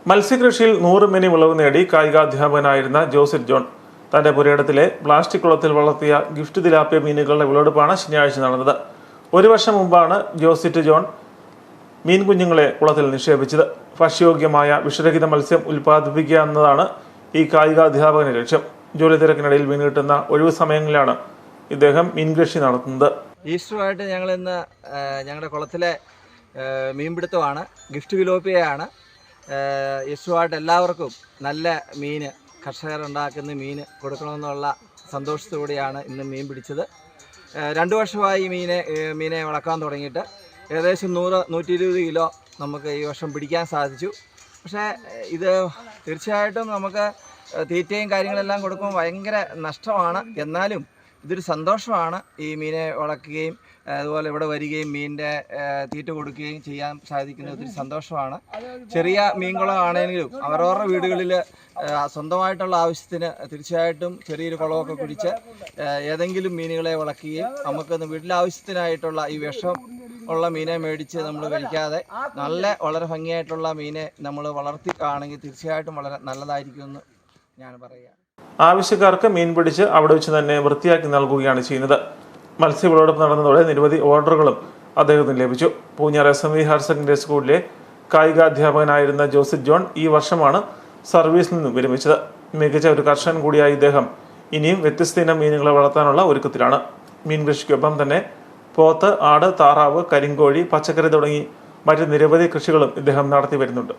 മത്സ്യകൃഷിയിൽ 100 mini വിളവ് നേടി കായികാധ്യാപകനായിരുന്ന Josit John തന്റെ പുരയിടത്തിലെ പ്ലാസ്റ്റിക് കുളത്തിൽ വളർത്തിയ ഗിഫ്റ്റ് തിലാപ്പിയ മീനുകളുടെ വിളവെടുപ്പാണ് ശനിയാഴ്ച നടന്നത്. ഒരു വർഷം മുമ്പാണ് ജോസിറ്റ് ജോൺ മീൻ കുഞ്ഞുങ്ങളെ കുളത്തിൽ നിക്ഷേപിച്ചത്. ഭക്ഷ്യയോഗ്യമായ വിഷരഹിത മത്സ്യം ഉൽപ്പാദിപ്പിക്കുക എന്നതാണ് ഈ കായികാധ്യാപകന്റെ ലക്ഷ്യം. ജോലി തിരക്കിനിടയിൽ മീൻ കിട്ടുന്ന ഒഴിവു സമയങ്ങളിലാണ് ഇദ്ദേഹം മീൻ കൃഷി നടത്തുന്നത്. ഈസ്റ്ററുമായിട്ട് ഞങ്ങൾ ഇന്ന് ഞങ്ങളുടെ കുളത്തിലെ മീൻപിടുത്തമാണ്. ഗിഫ്റ്റ് തിലാപ്പിയയാണ്. ഈസ്റ്ററുമായിട്ട് എല്ലാവർക്കും നല്ല മീൻ, കർഷകരുണ്ടാക്കുന്ന മീൻ കൊടുക്കണമെന്നുള്ള സന്തോഷത്തോടെയാണ് ഇന്ന് മീൻ പിടിച്ചത്. 2 വർഷമായി മീനെ വളർത്താൻ തുടങ്ങിയിട്ട് ഏകദേശം 100-120 കിലോ നമുക്ക് ഈ വർഷം പിടിക്കാൻ സാധിച്ചു. പക്ഷേ ഇത് തീർച്ചയായിട്ടും നമുക്ക് തീറ്റയും കാര്യങ്ങളെല്ലാം കൊടുക്കുമ്പോൾ ഭയങ്കര നഷ്ടമാണ്. എന്നാലും ഇതൊരു സന്തോഷമാണ്. ഈ മീനെ വളർത്തുകയും അതുപോലെ ഇവിടെ വരികയും മീനിൻ്റെ തീറ്റ കൊടുക്കുകയും ചെയ്യാൻ സാധിക്കുന്നത് ഒത്തിരി സന്തോഷമാണ്. ചെറിയ മീൻകുളമാണെങ്കിലും അവരവരുടെ വീടുകളിൽ സ്വന്തമായിട്ടുള്ള ആവശ്യത്തിന് തീർച്ചയായിട്ടും ചെറിയൊരു കുളമൊക്കെ കുടിച്ച് ഏതെങ്കിലും മീനുകളെ വളർത്തുകയും നമുക്കൊന്ന് വീട്ടിലെ ആവശ്യത്തിനായിട്ടുള്ള ഈ വിഷം ഉള്ള മീനെ മേടിച്ച് നമ്മൾ കഴിക്കാതെ വളരെ ഭംഗിയായിട്ടുള്ള മീനെ നമ്മൾ വളർത്തിക്കുകയാണെങ്കിൽ തീർച്ചയായിട്ടും വളരെ നല്ലതായിരിക്കുമെന്ന് ഞാൻ പറയുക. ആവശ്യക്കാർക്ക് മീൻ പിടിച്ച് അവിടെ വെച്ച് തന്നെ വൃത്തിയാക്കി നൽകുകയാണ് ചെയ്യുന്നത്. മത്സ്യവിളവെടുപ്പ് നടന്നതോടെ നിരവധി ഓർഡറുകളും അദ്ദേഹത്തിന് ലഭിച്ചു. പൂഞ്ഞാർ SMV ഹയർ സെക്കൻഡറി സ്കൂളിലെ കായികാധ്യാപകനായിരുന്ന ജോസിറ്റ് ജോൺ ഈ വർഷമാണ് സർവീസിൽ നിന്ന് വിരമിച്ചത്. മികച്ച ഒരു കർഷകൻ കൂടിയായ ഇദ്ദേഹം ഇനിയും വ്യത്യസ്ത ഇനം മീനുകളെ വളർത്താനുള്ള ഒരുക്കത്തിലാണ്. മീൻ കൃഷിക്കൊപ്പം തന്നെ പോത്ത്, ആട്, താറാവ്, കരിങ്കോഴി, പച്ചക്കറി തുടങ്ങി മറ്റ് നിരവധി കൃഷികളും ഇദ്ദേഹം നടത്തി വരുന്നുണ്ട്.